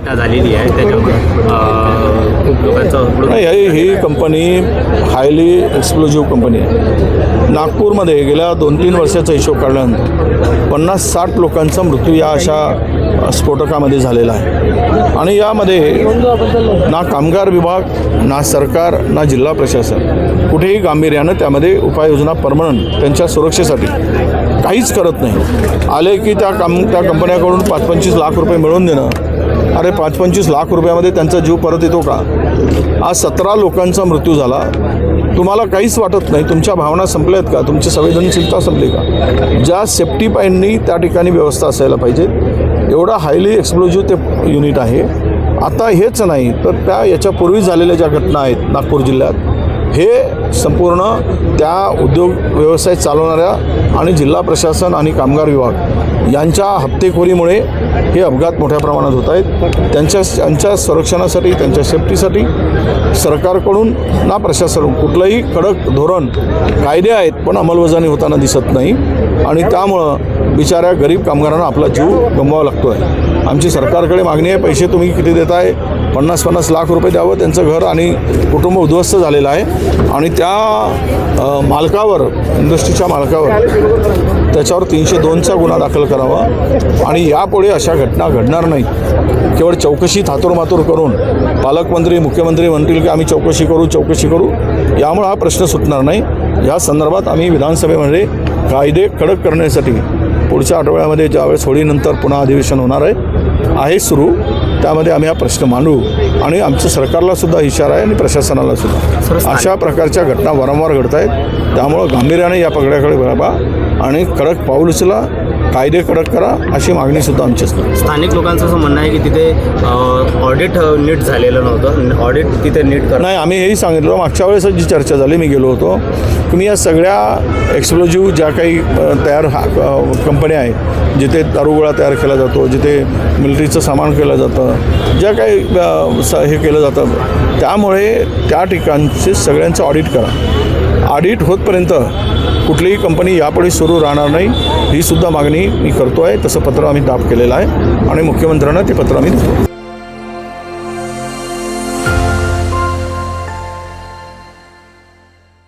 झालेली आहे त्याच्यामुळे खूप लोकांचा नाही, ही कंपनी हायली एक्सप्लोजिव्ह कंपनी आहे. नागपूरमध्ये गेल्या 2-3 वर्षाचा हिशोब काढल्यानंतर 50-60 लोकांचा मृत्यू या अशा स्फोटकामध्ये झालेला आहे. आणि यामध्ये ना कामगार विभाग, ना सरकार, ना जिल्हा प्रशासन कुठेही गांभीर्यानं त्यामध्ये उपाययोजना परमनंट त्यांच्या सुरक्षेसाठी काहीच करत नाही. आले की त्या कंपन्याकडून 5-25 लाख रुपये मिळवून देणं. अरे 5-25 लाख रुपयामध्ये त्यांचा जीव परत येतो का? आज 17 लोकांचा मृत्यू झाला. तुम्हाला काहीच वाटत नाही? तुमच्या भावना संपल्यात का? तुमची संवेदनशीलता संपली का? ज्या सेफ्टी पाईंनी त्या ठिकाणी व्यवस्था असायला पाहिजे एवढा हायली एक्सप्लोजिव्ह ते युनिट आहे. आता हेच नाही तर याच्यापूर्वी झालेल्या ज्या घटना आहेत नागपूर जिल्ह्यात, हे संपूर्ण त्या उद्योग व्यवसाय चालवणाऱ्या आणि जिल्हा प्रशासन आणि कामगार विभाग यांच्या हप्तेखोरीमुळे हे अपघात मोठ्या प्रमाणात होत आहेत. त्यांच्या संरक्षणासाठी, त्यांच्या सेफ्टीसाठी सरकारकडून ना प्रशासन कुठलंही कडक धोरण, कायदे आहेत पण अंमलबजावणी होताना दिसत नाही. आणि त्यामुळं बिचाऱ्या गरीब कामगारांना आपला जीव गमवावा लागतो आहे. आमची सरकारकडे मागणी आहे, पैसे तुम्ही किती देताय? 50-50 लाख रुपये द्यावं. त्यांचं घर आणि कुटुंब उद्ध्वस्त झालेलं आहे आणि त्या मालकावर, इंडस्ट्रीच्या मालकावर त्याच्यावर 302चा गुन्हा दाखल करावा आणि यापुढे अशा घटना घडणार नाहीत. केवळ चौकशी थातुरमातुर करून पालकमंत्री, मुख्यमंत्री म्हणतील की आम्ही चौकशी करू, यामुळे हा प्रश्न सुटणार नाही. या संदर्भात आम्ही विधानसभेमध्ये कायदे कडक करण्यासाठी पुढच्या आठवड्यामध्ये ज्यावेळेस होळीनंतर पुन्हा अधिवेशन होणार आहे सुरू, त्यामध्ये आम्ही हा प्रश्न मांडू. आणि आमचं सरकारलासुद्धा इशारा आहे आणि प्रशासनालासुद्धा. अशा प्रकारच्या घटना वारंवार घडत आहेत. त्यामुळं गांभीर्याने या पगड्याकडे वळवा आणि कडक पाऊल उचला, कायदे कडक करा अशी मागणीसुद्धा आमची असते. स्थानिक लोकांचं असं म्हणणं आहे की तिथे ऑडिट नीट झालेलं नव्हतं, ऑडिट तिथे नीट नाही. आम्ही हेही सांगितलं, मागच्या वेळेस जी चर्चा झाली, मी गेलो होतो, की मी या सगळ्या एक्सप्लोजिव्ह ज्या काही तयार कंपन्या आहेत, जिथे दारुगोळा तयार केला जातो, जिथे मिलिटरीचं सामान केलं जातं, ज्या काही हे केलं जातं, त्यामुळे त्या ठिकाणचे सगळ्यांचं ऑडिट करा. ऑडिट होतपर्यंत कुठलीही कंपनी यापुढे सुरू राहणार नाही, ही सुद्धा मागणी मी करतो आहे. तसं पत्र आम्ही दाब केलेलं आहे आणि मुख्यमंत्र्यांना ते पत्र आम्ही देतो.